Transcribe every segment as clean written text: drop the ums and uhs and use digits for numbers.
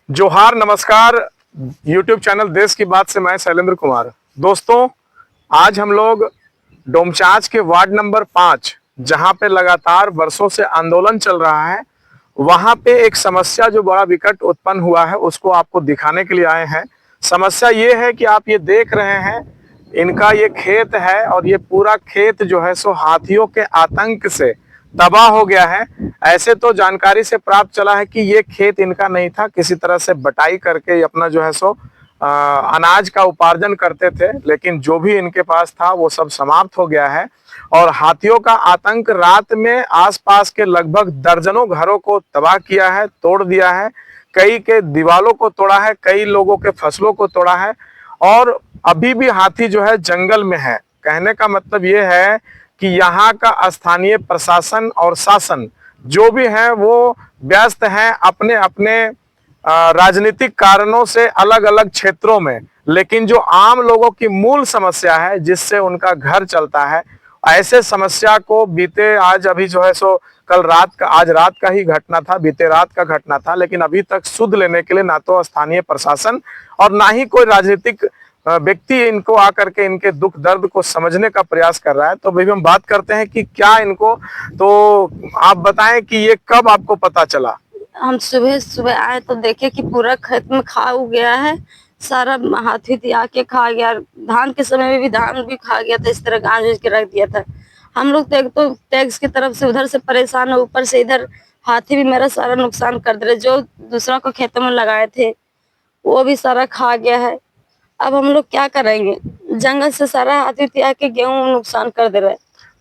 जोहार नमस्कार। YouTube channel देश की बात से मैं शैलेंद्र कुमार। दोस्तों, आज हम लोग डोमचांच के वार्ड नंबर 5 जहां पे लगातार वर्षों से आंदोलन चल रहा है, वहां पे एक समस्या जो बड़ा विकट उत्पन्न हुआ है उसको आपको दिखाने के लिए आए हैं। समस्या ये है कि आप ये देख रहे हैं, इनका ये खेत है और ये पूरा खेत जो है सो हाथियों के आतंक से तबाह हो गया है। ऐसे तो जानकारी से प्राप्त चला है कि ये खेत इनका नहीं था, किसी तरह से बटाई करके अपना जो है सो अनाज का उपार्जन करते थे, लेकिन जो भी इनके पास था वो सब समाप्त हो गया है। और हाथियों का आतंक रात में आसपास के लगभग दर्जनों घरों को तबाह किया है, तोड़ दिया है, कई के दीवालों को तोड़ा है, कई लोगों के फसलों को तोड़ा है और अभी भी हाथी जो है जंगल में है। कहने का मतलब ये है कि यहाँ का स्थानीय प्रशासन और शासन जो भी है वो व्यस्त है अपने अपने राजनीतिक कारणों से अलग अलग क्षेत्रों में, लेकिन जो आम लोगों की मूल समस्या है जिससे उनका घर चलता है, ऐसे समस्या को बीते आज अभी जो है सो कल रात का, आज रात का ही घटना था, बीते रात का घटना था, लेकिन अभी तक सुध लेने के लिए ना तो स्थानीय प्रशासन और ना ही कोई राजनीतिक व्यक्ति इनको आकर के इनके दुख दर्द को समझने का प्रयास कर रहा है। तो भाई हम बात करते हैं कि क्या इनको, तो आप बताएं कि ये कब आपको पता चला? हम सुबह सुबह आए तो देखे कि पूरा खेत में खा हो गया है, सारा हाथी आके खा गया। धान के समय में भी धान भी खा गया था, इस तरह गांज के रख दिया था। हम लोग तो टैक्स की तरफ से उधर से परेशान है, ऊपर से इधर हाथी भी मेरा सारा नुकसान कर दे रहे। जो दूसरा को खेतों में लगाए थे वो भी सारा खा गया है। अब हम लोग क्या करेंगे? जंगल से सारा हाथी आके गेहूं नुकसान कर दे रहे।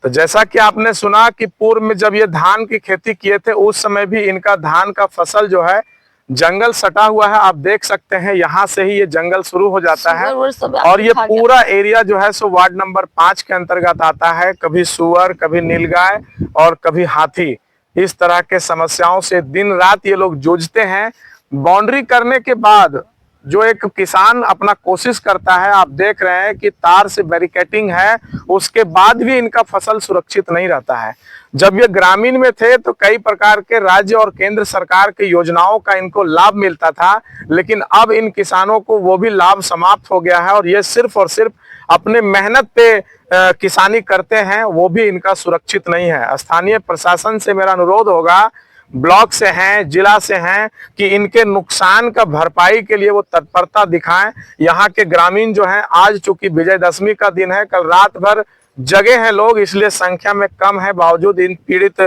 तो जैसा कि आपने सुना कि पूर्व में जब ये धान की खेती किए थे उस समय भी इनका धान का फसल जो है जंगल सटा हुआ है। आप देख सकते हैं यहाँ से ही ये जंगल शुरू हो जाता है और ये पूरा एरिया जो है सो वार्ड नंबर 5 के अंतर्गत आता है। कभी सुअर, कभी नीलगाय और कभी हाथी, इस तरह के समस्याओं से दिन रात ये लोग जूझते हैं। बाउंड्री करने के बाद जो एक किसान अपना कोशिश करता है, आप देख रहे हैं कि तार से बैरिकेटिंग है, उसके बाद भी इनका फसल सुरक्षित नहीं रहता है। जब ये ग्रामीण में थे तो कई प्रकार के राज्य और केंद्र सरकार की योजनाओं का इनको लाभ मिलता था, लेकिन अब इन किसानों को वो भी लाभ समाप्त हो गया है और ये सिर्फ और सिर्फ अपने मेहनत पे किसानी करते हैं, वो भी इनका सुरक्षित नहीं है। स्थानीय प्रशासन से मेरा अनुरोध होगा, ब्लॉक से हैं, जिला से हैं, कि इनके नुकसान का भरपाई के लिए वो तत्परता दिखाएं। यहाँ के ग्रामीण जो हैं, आज चूंकि विजयदशमी का दिन है, कल रात भर जगे हैं लोग, इसलिए संख्या में कम है, बावजूद इन पीड़ित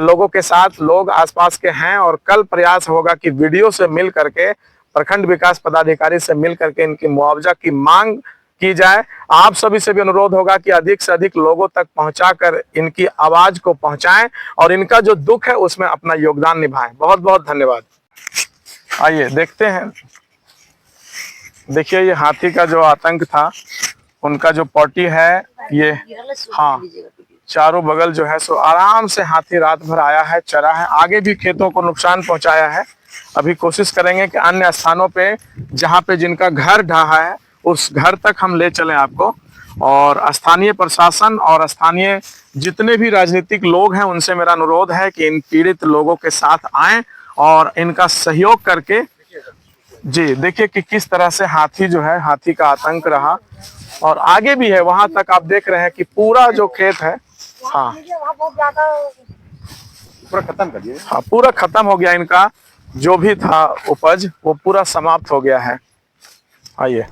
लोगों के साथ लोग आसपास के हैं। और कल प्रयास होगा कि वीडियो से मिल करके, प्रखंड विकास पदाधिकारी से मिल करके इनकी मुआवजा की मांग की जाए। आप सभी से भी अनुरोध होगा कि अधिक से अधिक लोगों तक पहुंचाकर इनकी आवाज को पहुंचाएं और इनका जो दुख है उसमें अपना योगदान निभाएं। बहुत बहुत धन्यवाद। आइए देखते हैं। देखिए, ये हाथी का जो आतंक था, उनका जो पॉटी है ये, हाँ, चारों बगल जो है सो आराम से हाथी रात भर आया है, चरा है, आगे भी खेतों को नुकसान पहुंचाया है। अभी कोशिश करेंगे कि अन्य स्थानों पे जहाँ पे जिनका घर ढहा है उस घर तक हम ले चलें आपको, और स्थानीय प्रशासन और स्थानीय जितने भी राजनीतिक लोग हैं उनसे मेरा अनुरोध है कि इन पीड़ित लोगों के साथ आएं और इनका सहयोग करके, जी देखिए कि किस तरह से हाथी जो है, हाथी का आतंक रहा और आगे भी है। वहां तक आप देख रहे हैं कि पूरा जो खेत है, हाँ, पूरा खत्म कर दिया। हाँ, पूरा खत्म हो गया। इनका जो भी था उपज वो पूरा समाप्त हो गया है। आइए,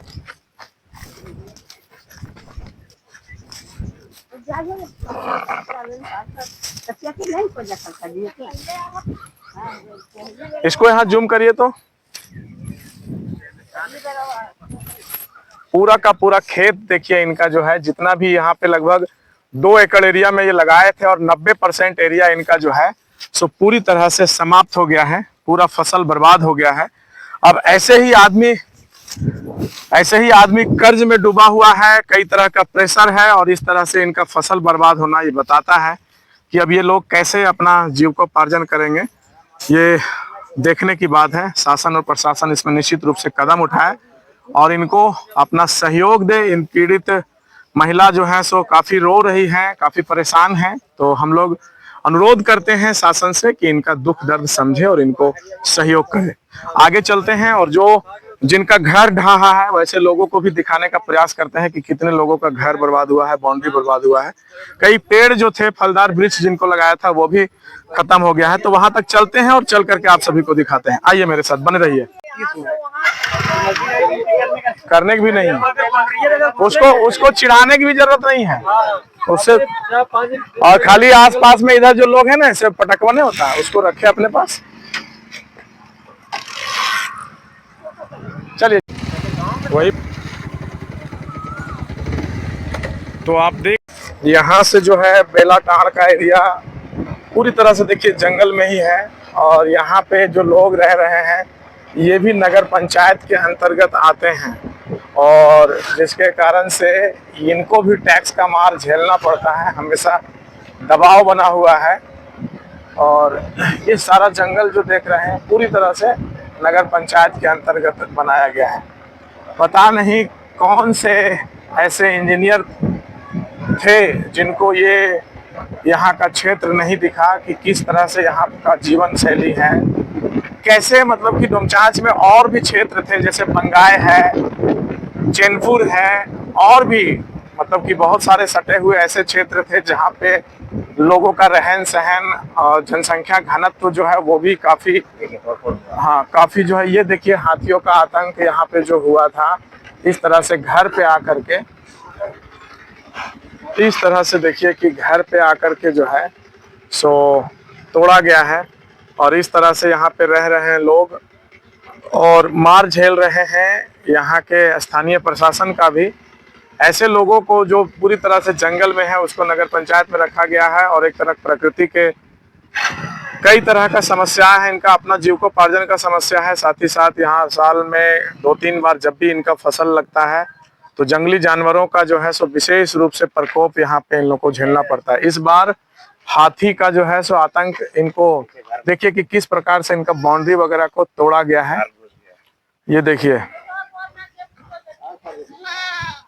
इसको यहाँ जूम करिए तो पूरा का पूरा खेत देखिए इनका जो है, जितना भी यहाँ पे लगभग 2 एकड़ एरिया में ये लगाए थे और 90% एरिया इनका जो है सो पूरी तरह से समाप्त हो गया है, पूरा फसल बर्बाद हो गया है। अब ऐसे ही आदमी कर्ज में डूबा हुआ है, कई तरह का प्रेशर है और इस तरह से इनका फसल बर्बाद होना ये बताता है कि अब ये लोग कैसे अपना जीविकोपार्जन करेंगे। ये देखने की बात है। शासन और प्रशासन इसमें निश्चित रूप से कदम उठाए और इनको अपना सहयोग दे। इन पीड़ित महिला जो है सो काफी रो रही हैं, काफी परेशान हैं, तो हम लोग अनुरोध करते हैं शासन से कि इनका दुख दर्द समझे और इनको सहयोग करे। आगे चलते हैं और जो जिनका घर ढहा है वैसे लोगों को भी दिखाने का प्रयास करते हैं कि कितने लोगों का घर बर्बाद हुआ है, बाउंड्री बर्बाद हुआ है। कई पेड़ जो थे, फलदार वृक्ष जिनको लगाया था वो भी खत्म हो गया है। तो वहां तक चलते हैं और चल करके आप सभी को दिखाते हैं। आइए मेरे साथ बने रहिए। करने की भी नहीं, उसको चिढ़ाने की भी जरूरत नहीं है उससे। और खाली आसपास में इधर जो लोग हैं ना, इसे पटकवाने होता है, उसको रखे अपने पास। चलिए वही तो आप देख, यहाँ से जो है बेलाटांड का एरिया पूरी तरह से देखिए जंगल में ही है। और यहाँ पे जो लोग रह रहे हैं ये भी नगर पंचायत के अंतर्गत आते हैं और जिसके कारण से इनको भी टैक्स का मार झेलना पड़ता है, हमेशा दबाव बना हुआ है। और ये सारा जंगल जो देख रहे हैं पूरी तरह से नगर पंचायत के अंतर्गत बनाया गया है। पता नहीं कौन से ऐसे इंजीनियर थे जिनको ये यहाँ का क्षेत्र नहीं दिखा कि किस तरह से यहाँ का जीवन शैली है, कैसे मतलब कि डोमचांच में और भी क्षेत्र थे जैसे बंगाई है, चैनपुर है, और भी मतलब कि बहुत सारे सटे हुए ऐसे क्षेत्र थे जहाँ पे लोगों का रहन सहन और जनसंख्या घनत्व जो है वो भी काफी काफी जो है। ये देखिए हाथियों का आतंक यहाँ पे जो हुआ था, इस तरह से घर पे आकर के, इस तरह से देखिए कि घर पे आकर के जो है सो तोड़ा गया है। और इस तरह से यहाँ पे रह रहे हैं लोग और मार झेल रहे हैं यहाँ के स्थानीय प्रशासन का भी। ऐसे लोगों को जो पूरी तरह से जंगल में है उसको नगर पंचायत में रखा गया है। और एक तरह प्रकृति के कई तरह का समस्या है, इनका अपना जीविकोपार्जन का समस्या है। साथ ही साथ यहाँ साल में 2-3 बार जब भी इनका फसल लगता है तो जंगली जानवरों का जो है सो विशेष रूप से प्रकोप यहाँ पे इन लोगों को झेलना पड़ता है। इस बार हाथी का जो है सो आतंक, इनको देखिए कि किस प्रकार से इनका बाउंड्री वगैरह को तोड़ा गया है। ये देखिए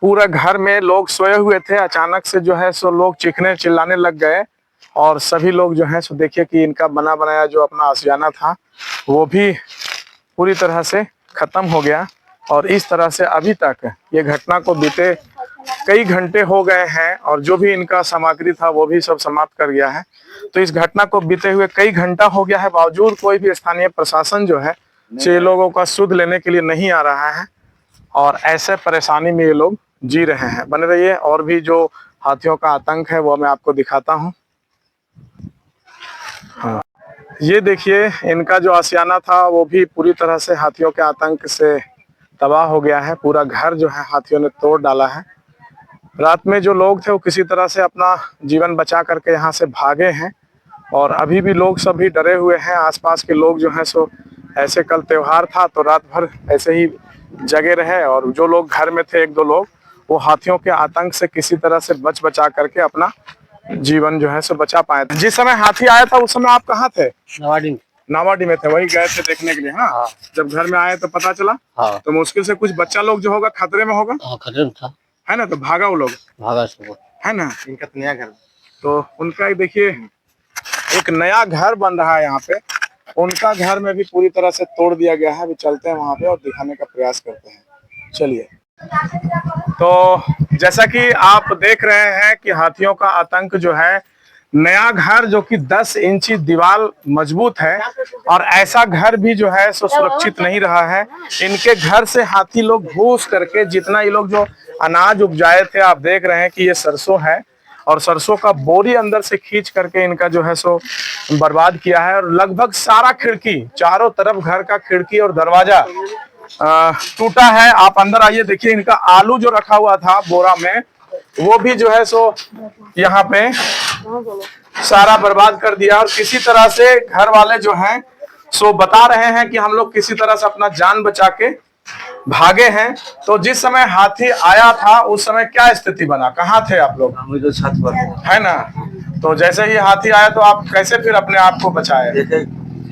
पूरा घर में लोग सोए हुए थे, अचानक से जो है सो लोग चीखने चिल्लाने लग गए और सभी लोग जो है सो देखिए कि इनका बना बनाया जो अपना आशियाना था वो भी पूरी तरह से खत्म हो गया। और इस तरह से अभी तक ये घटना को बीते कई घंटे हो गए हैं और जो भी इनका सामग्री था वो भी सब समाप्त कर गया है। तो इस घटना को बीते हुए कई घंटा हो गया है, बावजूद कोई भी स्थानीय प्रशासन जो है ये लोगों का सुध लेने के लिए नहीं आ रहा है और ऐसे परेशानी में ये लोग जी रहे हैं। बने रहिए, और भी जो हाथियों का आतंक है वो मैं आपको दिखाता हूँ। हाँ, ये देखिए इनका जो आशियाना था वो भी पूरी तरह से हाथियों के आतंक से तबाह हो गया है। पूरा घर जो है हाथियों ने तोड़ डाला है। रात में जो लोग थे वो किसी तरह से अपना जीवन बचा करके यहाँ से भागे हैं और अभी भी लोग सभी डरे हुए हैं। आसपास के लोग जो हैं सो ऐसे, कल त्योहार था तो रात भर ऐसे ही जगे रहे और जो लोग घर में थे 1-2 लोग, वो हाथियों के आतंक से किसी तरह से बचा करके अपना जीवन जो है सो बचा पाए थे। जिस समय हाथी आया था उस समय आप कहाँ थे? नावाडी में थे, वही गए थे देखने के लिए। हाँ, जब घर में आए तो पता चला। हाँ। तो मुश्किल से कुछ बच्चा लोग जो होगा खतरे में होगा। हाँ, खतरे में था, है ना, तो भागा वो लोग, भागा है ना। इनका तो नया घर, तो उनका देखिए एक नया घर बन रहा है यहाँ पे, उनका घर में भी पूरी तरह से तोड़ दिया गया है। अभी चलते हैं वहां पे और दिखाने का प्रयास करते हैं। चलिए, तो जैसा कि आप देख रहे हैं कि हाथियों का आतंक जो है, नया घर जो कि 10 इंची दीवार मजबूत है और ऐसा घर भी जो है सो सुरक्षित नहीं रहा है। इनके घर से हाथी लोग घुस करके जितना ये लोग जो अनाज उपजाए थे, आप देख रहे हैं कि ये सरसों है और सरसों का बोरी अंदर से खींच करके इनका जो है सो बर्बाद किया है। और लगभग सारा खिड़की, चारों तरफ घर का खिड़की और दरवाजा टूटा है। आप अंदर आइए, देखिए इनका आलू जो रखा हुआ था बोरा में वो भी जो है सो यहाँ पे सारा बर्बाद कर दिया। और किसी तरह से घर वाले जो हैं सो बता रहे हैं कि हम लोग किसी तरह से अपना जान बचा के भागे हैं। तो जिस समय हाथी आया था उस समय क्या स्थिति बना, कहाँ थे आप लोग? हम तो छत पर है ना। तो जैसे ही हाथी आया तो आप कैसे फिर अपने आप को बचाए?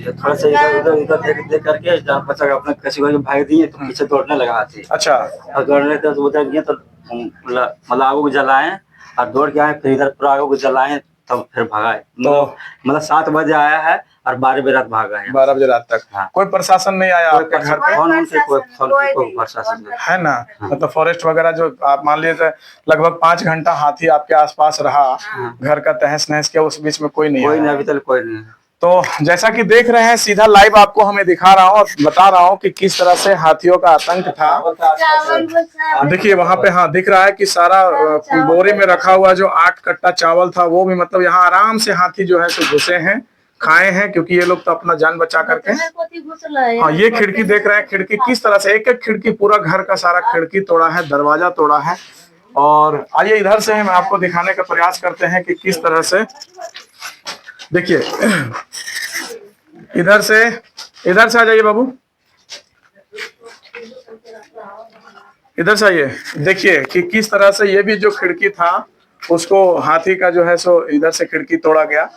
थोड़ा सा इधर देख करके जहाँ बचा अपने किसी को भाग दिए तो पीछे दौड़ने लगा हाथी। अच्छा, और दौड़ने तो उधर गए तो मतलब आगो को जलाए और दौड़ के आए, फिर इधर पूरा आगो को जलाए तब फिर भागा है। तो मतलब 7 बजे आया है और 12 बजे रात भागा है। 12 बजे रात तक। हाँ। कोई प्रशासन नहीं आया आपके घर पे? कोई प्रशासन नहीं है ना। मतलब फॉरेस्ट वगैरह जो आप मान लीजिए लगभग 5 घंटा हाथी आपके आसपास रहा, घर का तहस नहस किया, उस बीच में कोई नहीं कोई आया? नहीं, अभी तक कोई नहीं। तो जैसा कि देख रहे हैं, सीधा लाइव आपको हमें दिखा रहा हूँ और बता रहा हूँ कि किस तरह से हाथियों का आतंक था। देखिए वहां पे, हाँ दिख रहा है कि सारा बोरे में रखा हुआ जो 8 कट्टा चावल था वो भी, मतलब यहाँ आराम से हाथी जो है सो घुसे हैं, खाए हैं, क्योंकि ये लोग तो अपना जान बचा करके। हाँ, ये खिड़की देख रहे हैं, खिड़की किस तरह से, एक एक खिड़की, पूरा घर का सारा खिड़की तोड़ा है, दरवाजा तोड़ा है। और आइए इधर से हम आपको दिखाने का प्रयास करते हैं कि किस तरह से, देखिए इधर से आ जाइए बाबू, इधर से आइए। देखिए कि किस तरह से ये भी जो खिड़की था उसको हाथी का जो है सो इधर से खिड़की तोड़ा गया।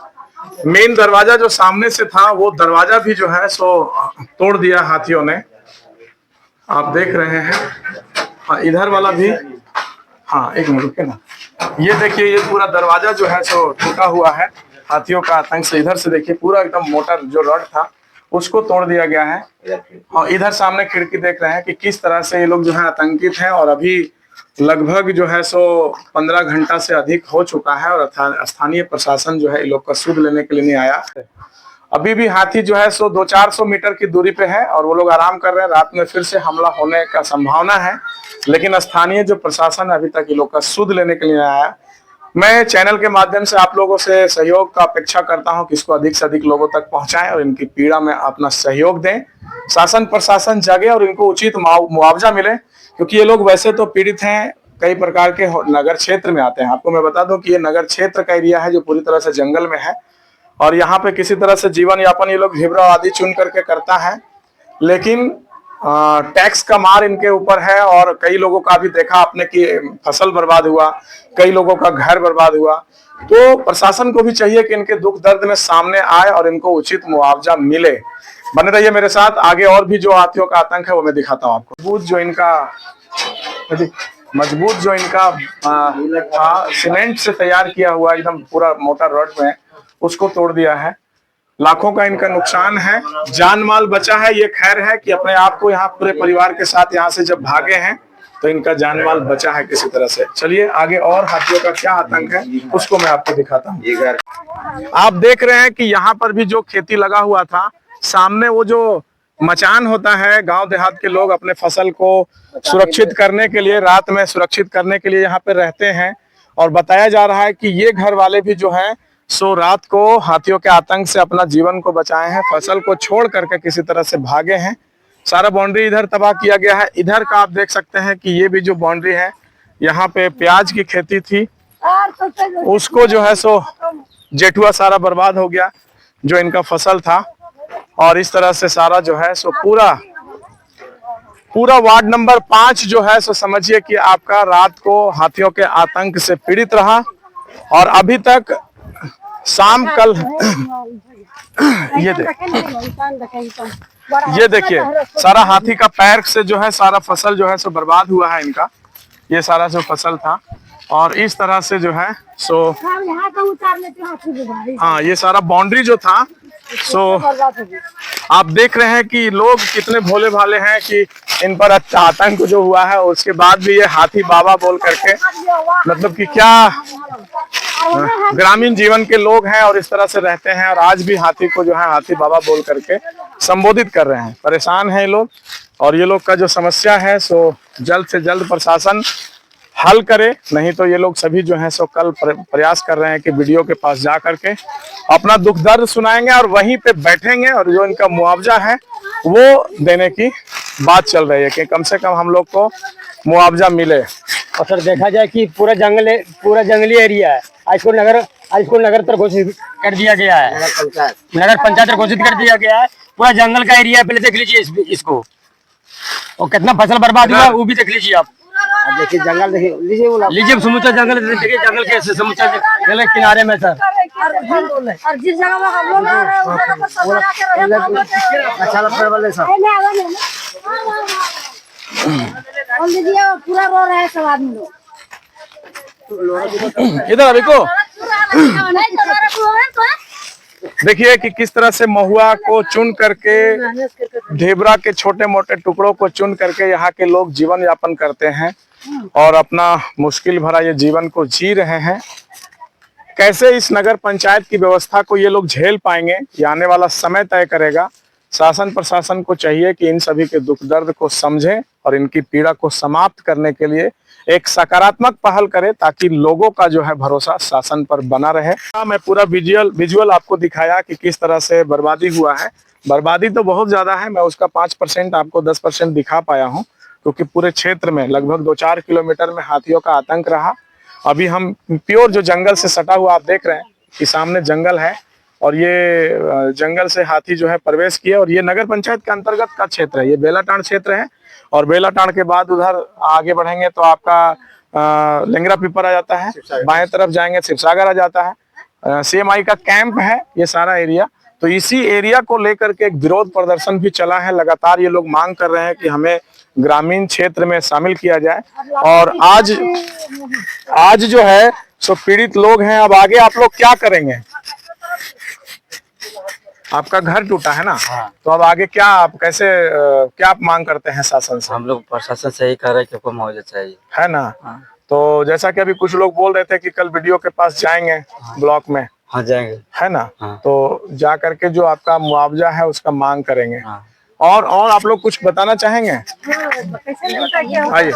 मेन दरवाजा जो सामने से था वो दरवाजा भी जो है सो तोड़ दिया हाथियों ने, आप देख रहे हैं। हाँ, इधर वाला भी, हाँ एक मिनट रुके ना, ये देखिए ये पूरा दरवाजा जो है सो टूटा हुआ है हाथियों का आतंक से। इधर से देखिए पूरा एकदम मोटा जो रॉड था उसको तोड़ दिया गया है। और इधर सामने खिड़की देख रहे हैं कि किस तरह से ये लोग जो है आतंकित हैं। और अभी लगभग जो है सो 15 घंटा से अधिक हो चुका है और स्थानीय प्रशासन जो है इन लोग का सुध लेने के लिए नहीं आया। अभी भी हाथी जो है सो 200-400 मीटर की दूरी पे है और वो लोग आराम कर रहे हैं। रात में फिर से हमला होने का संभावना है, लेकिन स्थानीय जो प्रशासन अभी तक इन लोग का सुध लेने के लिए नहीं आया। मैं चैनल के माध्यम से आप लोगों से सहयोग का अपेक्षा करता हूं कि इसको अधिक से अधिक लोगों तक पहुंचाएं और इनकी पीड़ा में अपना सहयोग दें। शासन प्रशासन जागे और इनको उचित मुआवजा मिले, क्योंकि ये लोग वैसे तो पीड़ित हैं, कई प्रकार के नगर क्षेत्र में आते हैं। आपको मैं बता दूं कि ये नगर क्षेत्र का एरिया है जो पूरी तरह से जंगल में है और यहाँ पे किसी तरह से जीवन यापन ये लोग हिबरा आदि चुन करके करता है, लेकिन टैक्स का मार इनके ऊपर है। और कई लोगों का भी देखा आपने कि फसल बर्बाद हुआ, कई लोगों का घर बर्बाद हुआ। तो प्रशासन को भी चाहिए कि इनके दुख दर्द में सामने आए और इनको उचित मुआवजा मिले। बने रहिए मेरे साथ, आगे और भी जो हाथियों का आतंक है वो मैं दिखाता हूँ आपको। मजबूत जो इनका सीमेंट से तैयार किया हुआ एकदम पूरा मोटा रॉड में, उसको तोड़ दिया है। लाखों का इनका नुकसान है, जान माल बचा है। ये खैर है कि अपने आप को यहाँ पूरे परिवार के साथ यहाँ से जब भागे हैं तो इनका जान माल बचा है किसी तरह से। चलिए आगे और हाथियों का क्या आतंक है उसको मैं आपको दिखाता हूँ। आप देख रहे हैं कि यहाँ पर भी जो खेती लगा हुआ था, सामने वो जो मचान होता है, गांव देहात के लोग अपने फसल को सुरक्षित करने के लिए, रात में सुरक्षित करने के लिए यहाँ पे रहते हैं। और बताया जा रहा है कि ये घर वाले भी जो है सो रात को हाथियों के आतंक से अपना जीवन को बचाए हैं, फसल को छोड़ करके किसी तरह से भागे हैं। सारा बाउंड्री इधर तबाह किया गया है। इधर का आप देख सकते हैं कि ये भी जो बाउंड्री है, यहाँ पे प्याज की खेती थी, उसको जो है सो जेठुआ सारा बर्बाद हो गया जो इनका फसल था। और इस तरह से सारा जो है सो पूरा वार्ड नंबर 5 जो है सो समझिए कि आपका रात को हाथियों के आतंक से पीड़ित रहा। और अभी तक शाम कल ये देखिए सारा हाथी का पैर से जो है सारा फसल जो है सो बर्बाद हुआ है इनका, ये सारा जो फसल था। और इस तरह से जो है सो हाँ, ये सारा बाउंड्री जो था सो आप देख रहे हैं कि लोग कितने भोले भाले हैं कि इन पर आतंक जो हुआ है उसके बाद भी ये हाथी बाबा बोल करके, मतलब कि क्या ग्रामीण जीवन के लोग हैं और इस तरह से रहते हैं। और आज भी हाथी को जो है हाथी बाबा बोल करके संबोधित कर रहे हैं। परेशान है ये लोग और ये लोग का जो समस्या है सो जल्द से जल्द प्रशासन हल करे, नहीं तो ये लोग सभी जो है सो कल प्रयास कर रहे हैं कि वीडियो के पास जा करके अपना दुख दर्द सुनाएंगे और वहीं पे बैठेंगे और जो इनका मुआवजा है वो देने की बात चल रही है कि कम से कम हम लोग को मुआवजा मिले। और सर देखा जाए कि पूरा जंगली एरिया है। आज को नगर तर घोषित कर दिया गया है, नगर पंचायत घोषित कर दिया गया है। पूरा जंगल का एरिया है, पहले देख लीजिए इसको, और कितना फसल बर्बाद हुआ वो भी देख लीजिए आप। देखिए जंगल लीजिए समूचा जंगल, देखिए जंगल के समूचा जंगल किनारे में सर। और जिस जगह में हम लोग रह रहे हैं अच्छा पूरा रो रहे हैं सब आदमी लोग। इधर अभी को देखिए कि किस तरह से महुआ को चुन करके, ढेबरा के छोटे मोटे टुकड़ों को चुन करके यहाँ के लोग जीवन यापन करते हैं और अपना मुश्किल भरा ये जीवन को जी रहे हैं। कैसे इस नगर पंचायत की व्यवस्था को ये लोग झेल पाएंगे, ये आने वाला समय तय करेगा। शासन प्रशासन को चाहिए कि इन सभी के दुख दर्द को समझे और इनकी पीड़ा को समाप्त करने के लिए एक सकारात्मक पहल करे, ताकि लोगों का जो है भरोसा शासन पर बना रहे। मैं पूरा विजुअल आपको दिखाया कि किस तरह से बर्बादी हुआ है। बर्बादी तो बहुत ज्यादा है, मैं उसका 5% आपको 10% दिखा पाया हूँ, क्योंकि पूरे क्षेत्र में लगभग 2-4 किलोमीटर में हाथियों का आतंक रहा। अभी हम प्योर जो जंगल से सटा हुआ आप देख रहे हैं कि सामने जंगल है और ये जंगल से हाथी जो है प्रवेश किए, और ये नगर पंचायत के अंतर्गत का क्षेत्र है, ये बेलाटांड क्षेत्र है। और बेलाटांड के बाद उधर आगे बढ़ेंगे तो आपका लेंगरा पीपर आ जाता है, बाएं तरफ जाएंगे शिवसागर आ जाता है, CMI का कैंप है ये सारा एरिया। तो इसी एरिया को लेकर के एक विरोध प्रदर्शन भी चला है। लगातार ये लोग मांग कर रहे हैं कि हमें ग्रामीण क्षेत्र में शामिल किया जाए। और आज जो है सो पीड़ित लोग हैं। अब आगे आप लोग क्या करेंगे? आपका घर टूटा है ना? हाँ। तो अब आगे क्या आप कैसे क्या आप मांग करते हैं शासन से? हम लोग प्रशासन से ही कह रहे हैं कि हमको मुआवजा चाहिए, है ना? हाँ। तो जैसा कि अभी कुछ लोग बोल रहे थे कि कल वीडियो के पास जाएंगे, ब्लॉक में, हाँ जाएंगे, है ना? हाँ। तो जा करके जो आपका मुआवजा है उसका मांग करेंगे। हाँ। और आप लोग कुछ बताना चाहेंगे? आइए।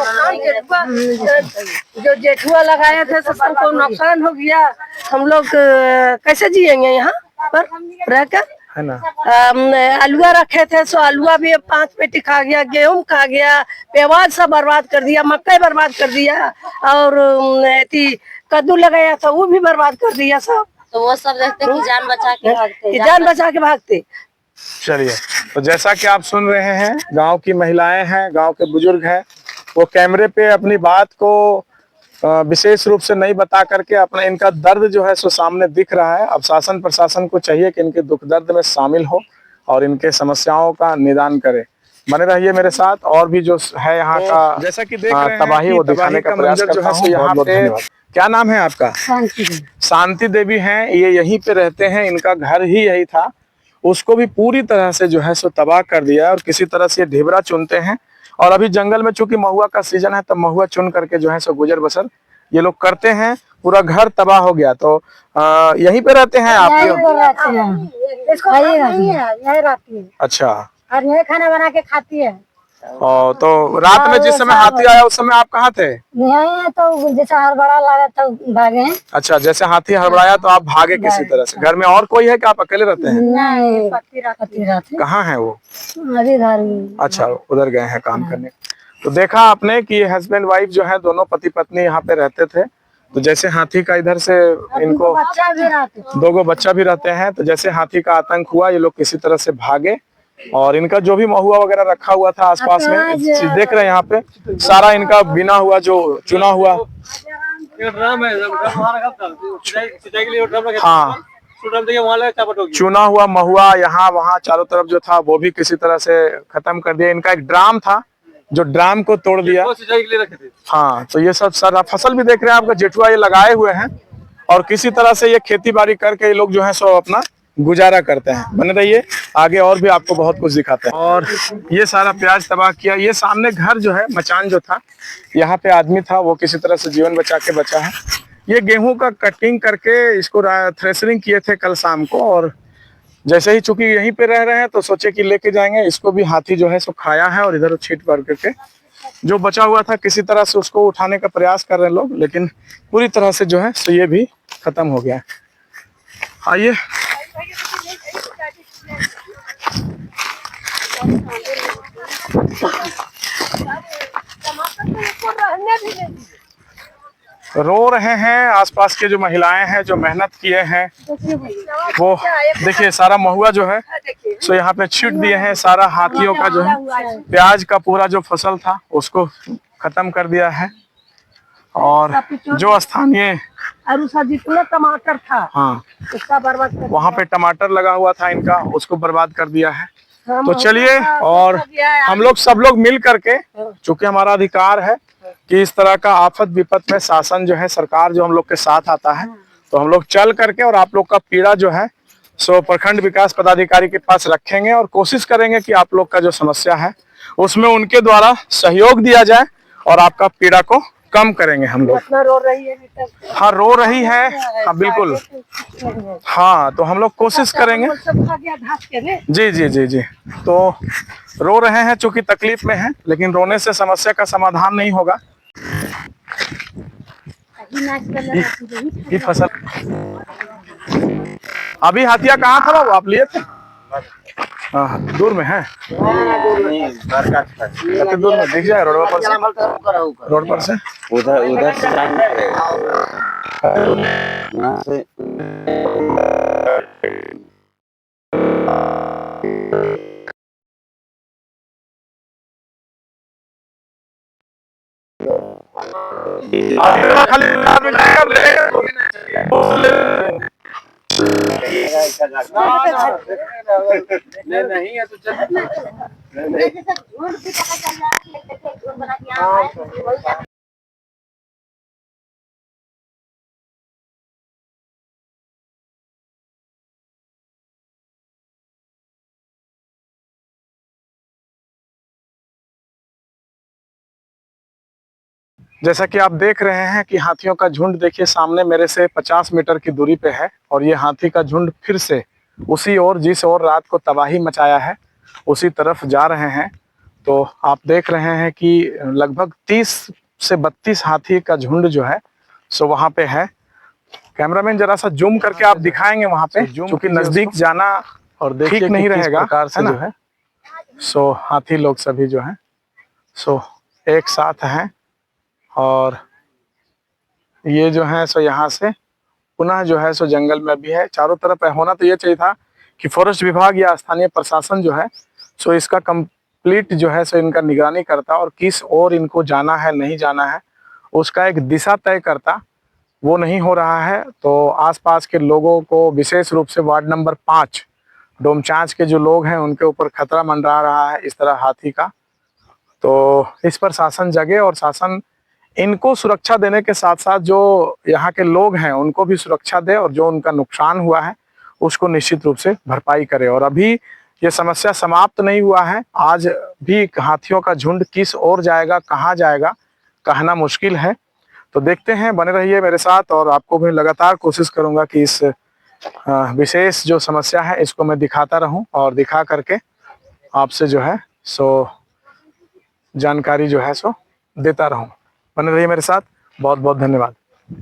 जो जेठुआ लगाए थे सब हमको नुकसान हो गया। हम लोग कैसे जिएंगे यहाँ पर रहकर? है ना? आलुआ रखे थे सो आलुआ भी 5 पेटी खा गया, गेहूं खा गया, प्याज सब बर्बाद कर दिया, मक्का बर्बाद कर दिया, और कद्दू लगाया था वो भी बर्बाद कर दिया सब। तो वो सब देखते कि जान बचा के भागते, जान बचा के भागते। चलिए, तो जैसा कि आप सुन रहे हैं, गांव की महिलाएं हैं, गांव के बुजुर्ग हैं, वो कैमरे पे अपनी बात को विशेष रूप से नहीं बता करके अपना इनका दर्द जो है सो सामने दिख रहा है। अब शासन प्रशासन को चाहिए कि इनके दुख दर्द में शामिल हो और इनके समस्याओं का निदान करे। बने रहिए मेरे साथ, और भी जो है यहाँ का जैसा कि देख रहे हैं तबाही वो दिखाने का प्रयास करता हूं। यहाँ पे क्या नाम है आपका? शांति देवी हैं, ये यहीं पे रहते हैं, इनका घर ही यही था, उसको भी पूरी तरह से जो है सो तबाह कर दिया और किसी तरह से ढेबरा चुनते हैं। और अभी जंगल में चूंकि महुआ का सीजन है तो महुआ चुन करके जो है सो गुजर बसर ये लोग करते हैं। पूरा घर तबाह हो गया। तो यहीं पे रहते हैं आप? अच्छा, और यही खाना बना के खाती है। तो रात में जिस समय हाथी आया उस समय आप कहाँ थे? यही तो जैसे हड़बड़ा लगा तो भागे। अच्छा, जैसे हाथी हड़बड़ाया तो आप भागे किसी तरह से। घर में और कोई है कि आप अकेले रहते हैं? नहीं, पति रहते। कहाँ है वो? अभी घर में। अच्छा, उधर गए हैं काम करने। तो देखा आपने कि हस्बैंड वाइफ जो है दोनों पति पत्नी यहाँ पे रहते थे। तो जैसे हाथी का इधर से इनको 2 बच्चा भी रहते हैं, तो जैसे हाथी का आतंक हुआ ये लोग किसी तरह से भागे। और इनका जो भी महुआ वगैरह रखा हुआ था आसपास में, देख रहे हैं यहाँ पे सारा इनका बिना हुआ जो चुना हुआ, हाँ, चुना हुआ महुआ यहाँ वहाँ चारों तरफ जो था वो भी किसी तरह से खत्म कर दिया। इनका एक ड्राम था जो ड्राम को तोड़ दिया। हाँ, तो ये सब सारा फसल भी देख रहे हैं आपका जेठुआ ये लगाए हुए हैं और किसी तरह से ये खेती बाड़ी करके ये लोग जो है सो अपना गुजारा करते हैं। बने रहिए, आगे और भी आपको बहुत कुछ दिखाते हैं। और ये सारा प्याज तबाह किया। ये सामने घर जो है, मचान जो था, यहाँ पे आदमी था, वो किसी तरह से जीवन बचा के बचा है। ये गेहूं का कटिंग करके इसको थ्रेशरिंग किए थे कल शाम को, और जैसे ही चूंकि यहीं पे रह रहे हैं तो सोचे कि लेके जाएंगे। इसको भी हाथी जो है सो खाया है और इधर छीट भर करके जो बचा हुआ था किसी तरह से उसको उठाने का प्रयास कर रहे हैं लोग, लेकिन पूरी तरह से जो है सो ये भी खत्म हो गया। आइए, रो रहे हैं आसपास के जो महिलाएं हैं जो मेहनत किए हैं वो देखिए सारा महुआ जो है सो यहाँ पे छीट दिए हैं। सारा हाथियों का जो है प्याज का पूरा जो फसल था उसको खत्म कर दिया है। और जो स्थानीय जितना टमाटर था, हाँ, उसका बर्बाद कर वहाँ पे टमाटर लगा हुआ था इनका, उसको बर्बाद कर दिया है। तो चलिए, और हम लोग सब लोग मिल करके, चूंकि हमारा अधिकार है कि इस तरह का आफत विपत में शासन जो है, सरकार जो हम लोग के साथ आता है, तो हम लोग चल करके और आप लोग का पीड़ा जो है सो प्रखंड विकास पदाधिकारी के पास रखेंगे और कोशिश करेंगे कि आप लोग का जो समस्या है उसमें उनके द्वारा सहयोग दिया जाए और आपका पीड़ा को कम करेंगे हम लोग। इतना रो रही है अभी तक। हाँ, रो रही है। हाँ बिल्कुल। हाँ, तो हम लोग कोशिश करेंगे। सब खा गया घास के ने। जी जी जी जी। तो रो रहे हैं चूंकि तकलीफ में हैं, लेकिन रोने से समस्या का समाधान नहीं होगा। ये फसल अभी हथिया कहाँ था वो आप लिए थे? हाँ, दूर में है। कितने दूर में दिख जाए रोड पर से? रोड पर से उधर से जाना पड़ेगा। नहीं है तो जैसा कि आप देख रहे हैं कि हाथियों का झुंड देखिए सामने मेरे से 50 मीटर की दूरी पे है और ये हाथी का झुंड फिर से उसी ओर जिस ओर रात को तबाही मचाया है उसी तरफ जा रहे हैं। तो आप देख रहे हैं कि लगभग 30 से 32 हाथी का झुंड जो है सो वहां पे है। कैमरामैन जरा सा जूम करके आप दिखाएंगे वहां पे, क्योंकि नजदीक जाना और ठीक नहीं रहेगा, है ना? सो हाथी लोग सभी जो है सो एक साथ हैं और ये जो है सो यहाँ से पुनः जो है सो जंगल में भी है। चारों तरफ होना तो ये चाहिए था कि फॉरेस्ट विभाग या स्थानीय प्रशासन जो है सो इसका कंप्लीट जो है सो इनका निगरानी करता और किस ओर इनको जाना है नहीं जाना है उसका एक दिशा तय करता। वो नहीं हो रहा है। तो आसपास के लोगों को विशेष रूप से वार्ड नंबर 5 डोमचांच के जो लोग हैं उनके ऊपर खतरा मंडरा रहा है इस तरह हाथी का। तो इस पर शासन जगे और शासन इनको सुरक्षा देने के साथ साथ जो यहाँ के लोग हैं उनको भी सुरक्षा दे और जो उनका नुकसान हुआ है उसको निश्चित रूप से भरपाई करे। और अभी ये समस्या समाप्त नहीं हुआ है, आज भी हाथियों का झुंड किस ओर जाएगा, कहाँ जाएगा, कहना मुश्किल है। तो देखते हैं, बने रहिए मेरे साथ और आपको भी लगातार कोशिश करूंगा कि इस विशेष जो समस्या है इसको मैं दिखाता रहूं और दिखा करके आपसे जो है सो जानकारी जो है सो देता रहूं। बने रहिए मेरे साथ। बहुत बहुत धन्यवाद।